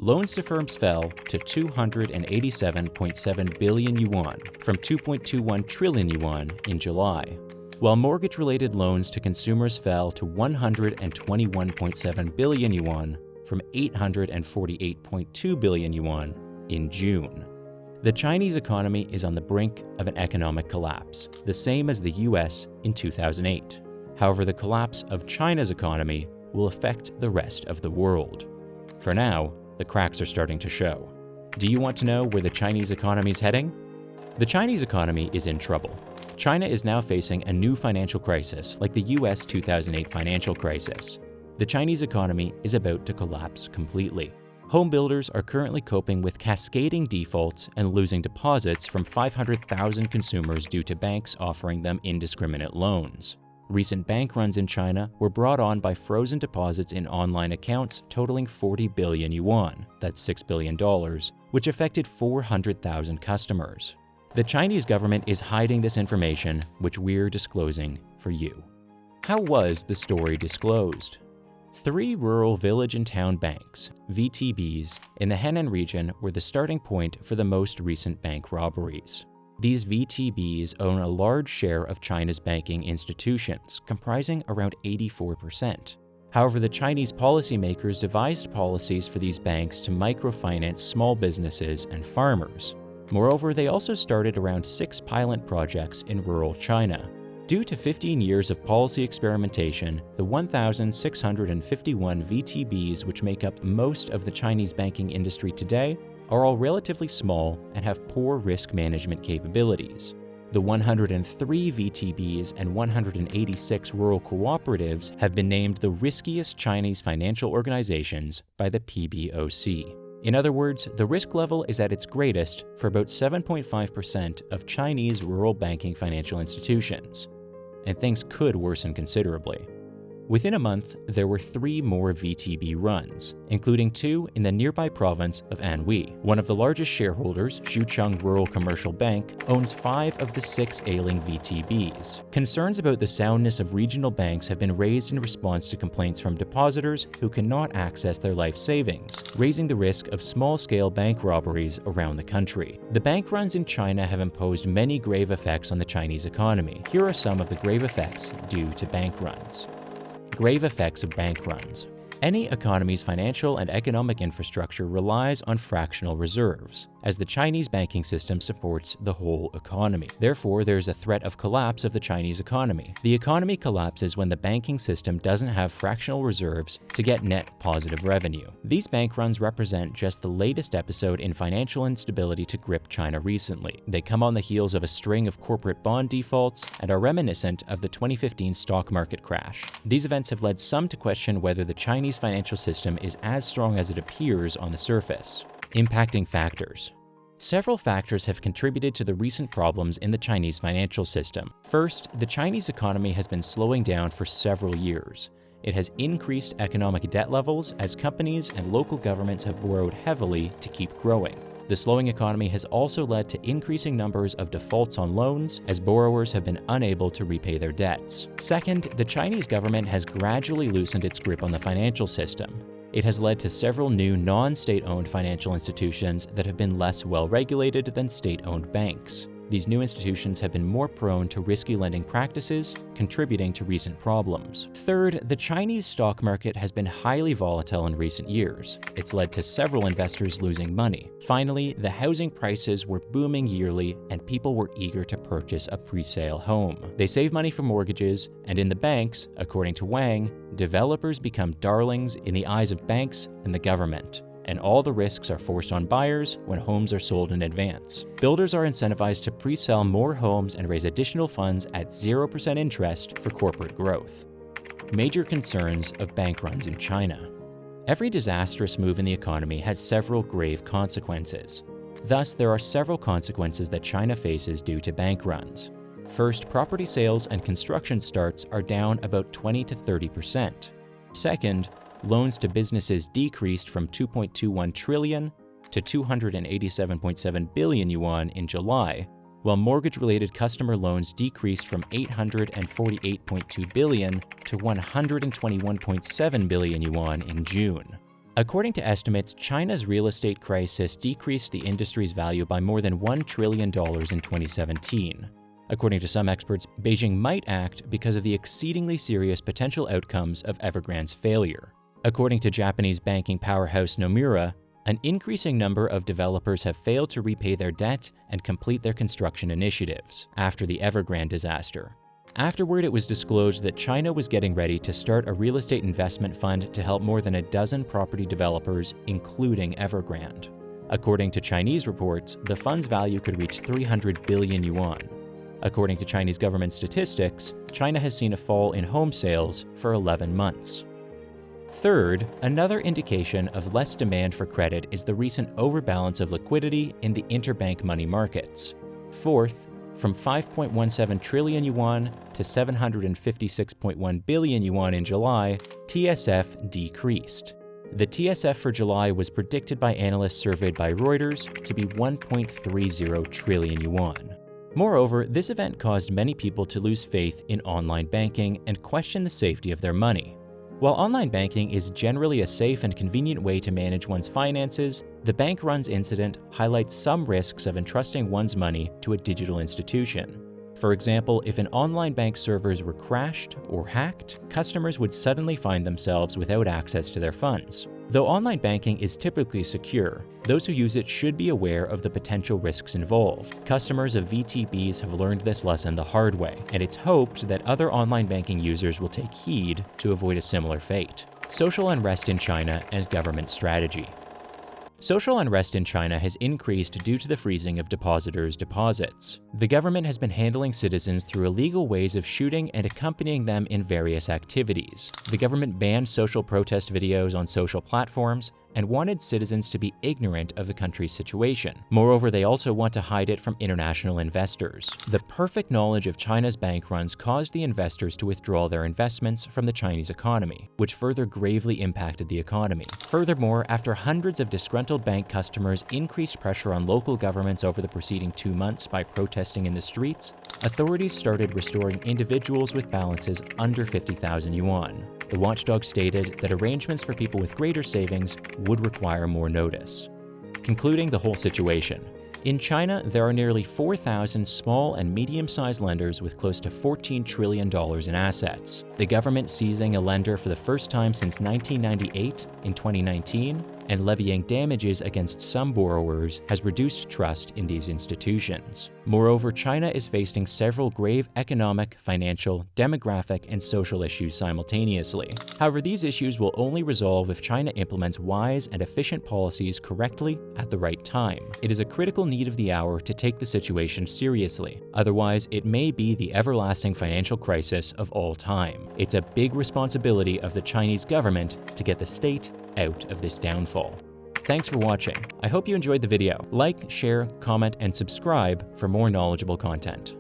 loans to firms fell to 287.7 billion yuan from 2.21 trillion yuan in July, while mortgage-related loans to consumers fell to 121.7 billion yuan from 848.2 billion yuan in June. The Chinese economy is on the brink of an economic collapse, the same as the US in 2008. However, the collapse of China's economy will affect the rest of the world. For now, the cracks are starting to show. Do you want to know where the Chinese economy is heading? The Chinese economy is in trouble. China is now facing a new financial crisis like the US 2008 financial crisis. The Chinese economy is about to collapse completely. Home builders are currently coping with cascading defaults and losing deposits from 500,000 consumers due to banks offering them indiscriminate loans. Recent bank runs in China were brought on by frozen deposits in online accounts totaling 40 billion yuan, that's $6 billion, which affected 400,000 customers. The Chinese government is hiding this information, which we're disclosing for you. How was the story disclosed? 3 rural village and town banks, VTBs, in the Henan region were the starting point for the most recent bank robberies. These VTBs own a large share of China's banking institutions, comprising around 84%. However, the Chinese policymakers devised policies for these banks to microfinance small businesses and farmers. Moreover, they also started around 6 pilot projects in rural China. Due to 15 years of policy experimentation, the 1,651 VTBs which make up most of the Chinese banking industry today are all relatively small and have poor risk management capabilities. The 103 VTBs and 186 rural cooperatives have been named the riskiest Chinese financial organizations by the PBOC. In other words, the risk level is at its greatest for about 7.5% of Chinese rural banking financial institutions, and things could worsen considerably. Within a month, there were 3 more VTB runs, including 2 in the nearby province of Anhui. One of the largest shareholders, Xucheng Rural Commercial Bank, owns 5 of the 6 ailing VTBs. Concerns about the soundness of regional banks have been raised in response to complaints from depositors who cannot access their life savings, raising the risk of small-scale bank robberies around the country. The bank runs in China have imposed many grave effects on the Chinese economy. Here are some of the grave effects due to bank runs. Grave effects of bank runs. Any economy's financial and economic infrastructure relies on fractional reserves, as the Chinese banking system supports the whole economy. Therefore, there is a threat of collapse of the Chinese economy. The economy collapses when the banking system doesn't have fractional reserves to get net positive revenue. These bank runs represent just the latest episode in financial instability to grip China recently. They come on the heels of a string of corporate bond defaults and are reminiscent of the 2015 stock market crash. These events have led some to question whether the Chinese financial system is as strong as it appears on the surface. Impacting factors. Several factors have contributed to the recent problems in the Chinese financial system. First, the Chinese economy has been slowing down for several years. It has increased economic debt levels as companies and local governments have borrowed heavily to keep growing. The slowing economy has also led to increasing numbers of defaults on loans as borrowers have been unable to repay their debts. Second, the Chinese government has gradually loosened its grip on the financial system. It has led to several new non-state-owned financial institutions that have been less well-regulated than state-owned banks. These new institutions have been more prone to risky lending practices, contributing to recent problems. Third, the Chinese stock market has been highly volatile in recent years. It's led to several investors losing money. Finally, the housing prices were booming yearly and people were eager to purchase a pre-sale home. They save money for mortgages, and in the banks, according to Wang, developers become darlings in the eyes of banks and the government, and all the risks are forced on buyers when homes are sold in advance. Builders are incentivized to pre-sell more homes and raise additional funds at 0% interest for corporate growth. Major concerns of bank runs in China. Every disastrous move in the economy has several grave consequences. Thus, there are several consequences that China faces due to bank runs. First, property sales and construction starts are down about 20 to 30%. Second, loans to businesses decreased from 2.21 trillion to 287.7 billion yuan in July, while mortgage-related customer loans decreased from 848.2 billion to 121.7 billion yuan in June. According to estimates, China's real estate crisis decreased the industry's value by more than $1 trillion in 2017. According to some experts, Beijing might act because of the exceedingly serious potential outcomes of Evergrande's failure. According to Japanese banking powerhouse Nomura, an increasing number of developers have failed to repay their debt and complete their construction initiatives after the Evergrande disaster. Afterward, it was disclosed that China was getting ready to start a real estate investment fund to help more than a dozen property developers, including Evergrande. According to Chinese reports, the fund's value could reach 300 billion yuan. According to Chinese government statistics, China has seen a fall in home sales for 11 months. Third, another indication of less demand for credit is the recent overbalance of liquidity in the interbank money markets. Fourth, from 5.17 trillion yuan to 756.1 billion yuan in July, TSF decreased. The TSF for July was predicted by analysts surveyed by Reuters to be 1.30 trillion yuan. Moreover, this event caused many people to lose faith in online banking and question the safety of their money. While online banking is generally a safe and convenient way to manage one's finances, the bank runs incident highlights some risks of entrusting one's money to a digital institution. For example, if an online bank servers were crashed or hacked, customers would suddenly find themselves without access to their funds. Though online banking is typically secure, those who use it should be aware of the potential risks involved. Customers of VTBs have learned this lesson the hard way, and it's hoped that other online banking users will take heed to avoid a similar fate. Social unrest in China and government strategy. Social unrest in China has increased due to the freezing of depositors' deposits. The government has been handling citizens through illegal ways of shooting and accompanying them in various activities. The government banned social protest videos on social platforms and wanted citizens to be ignorant of the country's situation. Moreover, they also want to hide it from international investors. The perfect knowledge of China's bank runs caused the investors to withdraw their investments from the Chinese economy, which further gravely impacted the economy. Furthermore, after hundreds of disgruntled bank customers increased pressure on local governments over the preceding 2 months by protesting in the streets, authorities started restoring individuals with balances under 50,000 yuan. The watchdog stated that arrangements for people with greater savings would require more notice. Concluding the whole situation. In China, there are nearly 4,000 small and medium-sized lenders with close to $14 trillion in assets. The government seizing a lender for the first time since 1998 in 2019 and levying damages against some borrowers has reduced trust in these institutions. Moreover, China is facing several grave economic, financial, demographic, and social issues simultaneously. However, these issues will only resolve if China implements wise and efficient policies correctly at the right time. It is a critical need of the hour to take the situation seriously. Otherwise, it may be the everlasting financial crisis of all time. It's a big responsibility of the Chinese government to get the state out of this downfall. Thanks for watching. I hope you enjoyed the video. Like, share, comment, and subscribe for more knowledgeable content.